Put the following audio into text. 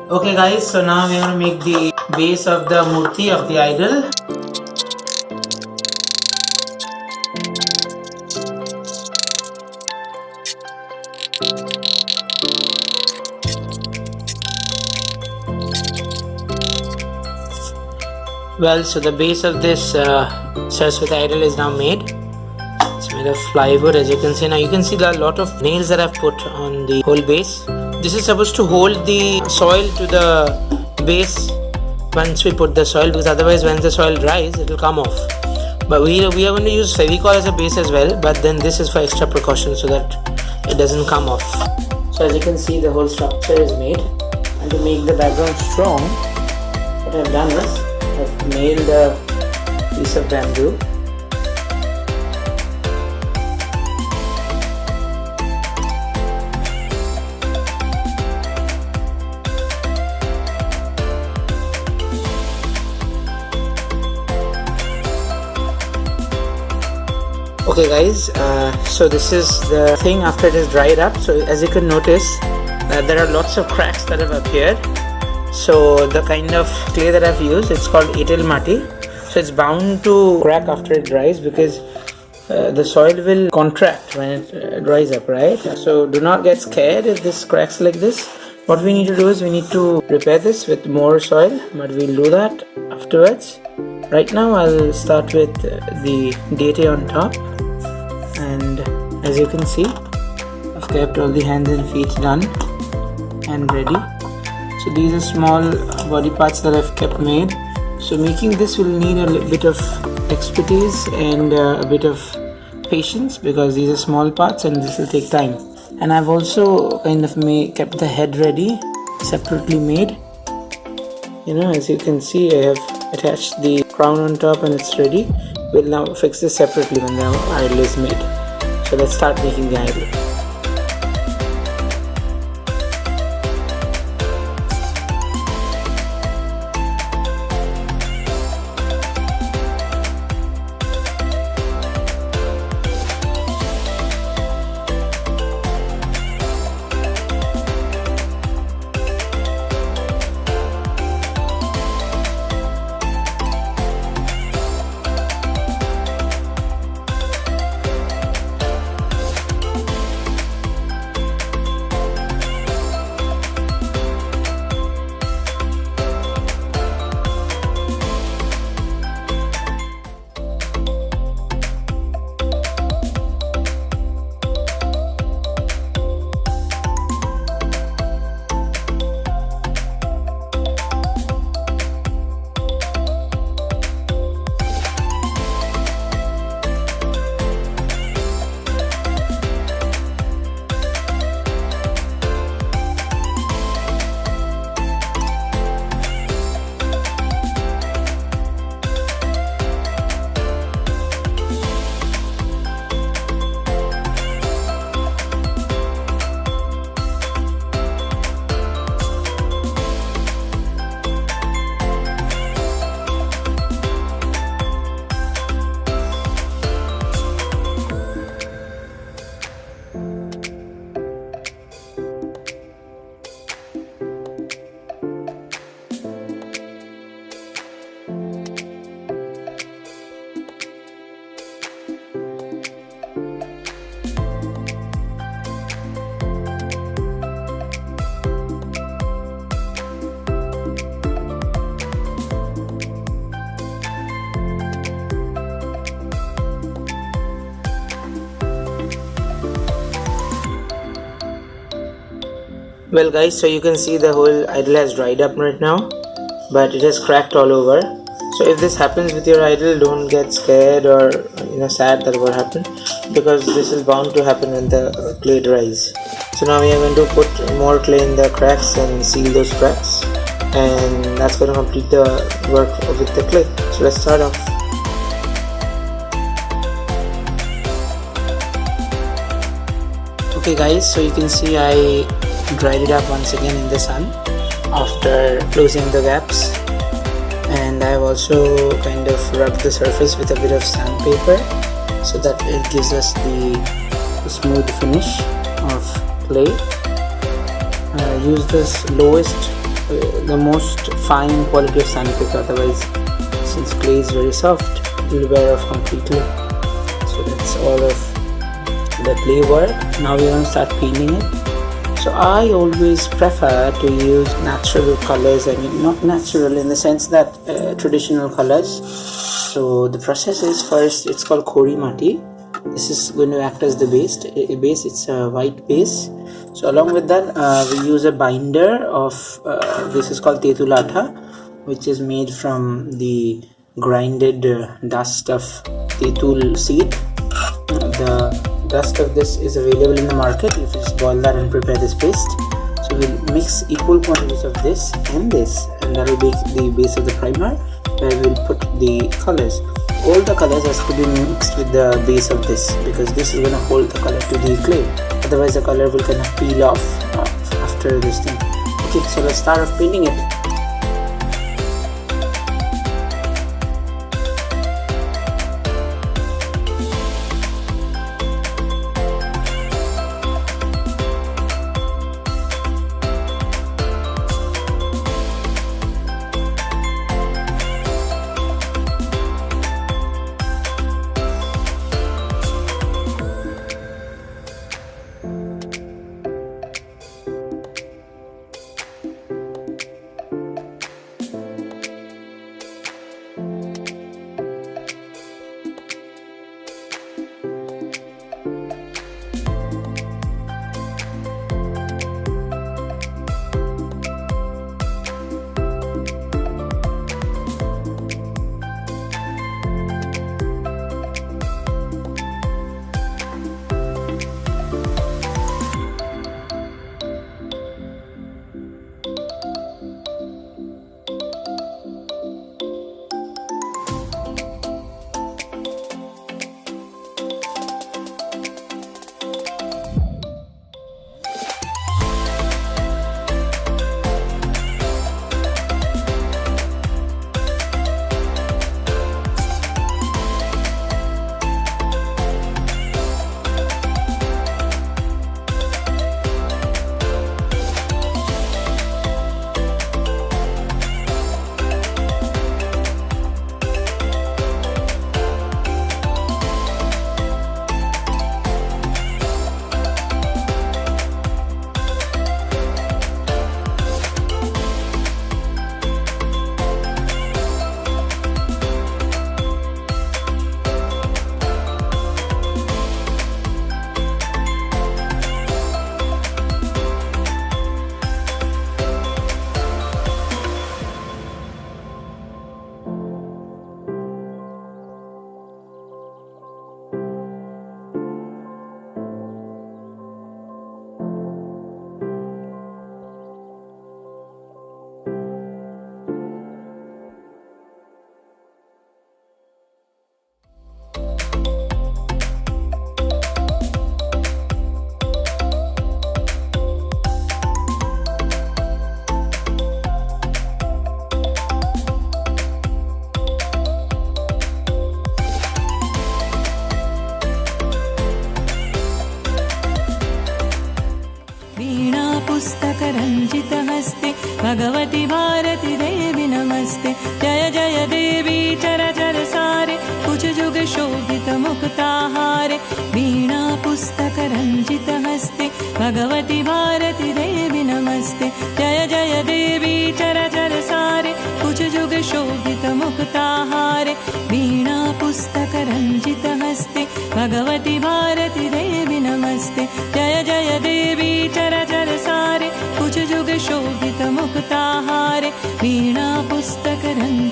Okay guys, so now we're going to make the base of the murti of the idol. Well, so the base of this Saraswati idol is now made. It's made of plywood, as you can see. Now you can see there are a lot of nails that I've put on the whole base. This is supposed to hold the soil to the base once we put the soil, because otherwise when the soil dries it will come off. But we are going to use Fevicol as a base as well, but then this is for extra precaution so that it doesn't come off. So as you can see, the whole structure is made, and to make the background strong, what I've done is I've nailed a piece of bamboo. Okay guys, so this is the thing after it is dried up. So as you can notice, there are lots of cracks that have appeared. So the kind of clay that I've used, it's called etel mati. So it's bound to crack after it dries, because the soil will contract when it dries up, right? So do not get scared if this cracks like this. What we need to do is we need to repair this with more soil, but we'll do that afterwards. Right now I'll start with the deity on top, and as you can see, I've kept all the hands and feet done and ready. So these are small body parts that I've kept made. So making this will need a bit of expertise and a bit of patience, because these are small parts and this will take time. And I've also kind of kept the head ready, separately made. You know, as you can see, I have attached the crown on top and it's ready. We'll now fix this separately when the idol is made. So let's start making the idol. Well guys, so you can see the whole idol has dried up right now, but it has cracked all over. So if this happens with your idol, don't get scared or sad that what happened, because this is bound to happen when the clay dries. So now we are going to put more clay in the cracks and seal those cracks, and that's going to complete the work with the clay. So let's start off. Okay guys, so you can see I dried it up once again in the sun after closing the gaps, and I've also kind of rubbed the surface with a bit of sandpaper so that it gives us the smooth finish of clay. Use this lowest the most fine quality of sandpaper, otherwise since clay is very soft it will wear off completely. So that's all of the clay work. Now we're going to start painting it. So I always prefer to use natural colors. I mean, not natural in the sense that traditional colors. So the process is, first it's called Kori Mati. This is going to act as the base. It's a white base. So along with that we use a binder of this is called Tetulatha, which is made from the grinded dust of Tetul seed. The dust of this is available in the market. You just boil that and prepare this paste. So we'll mix equal quantities of this, and that will be the base of the primer, where we'll put the colors. All the colors has to be mixed with the base of this, because this is going to hold the color to the clay. Otherwise the color will kind of peel off after this thing. Okay, so let's start off painting it. पुस्तकरञ्जितहस्ते भगवति भारती देवी नमस्ते। जय जय देवी चरचर सारे कुचजुग शोभित मुक्ताहारे। वीणा पुस्तकरञ्जितहस्ते भगवति भारती देवी नमस्ते। जय जय देवी चरचर सारे कुचजुग शोभित मुक्ताहारे। वीणा पुस्तकरञ्जितहस्ते भगवति भारती देवी नमस्ते। जय जय देवी चरचर सारे कुचजुग शोभित मुक्ताहारे। वीणा पुस्तकरञ्जितहस्ते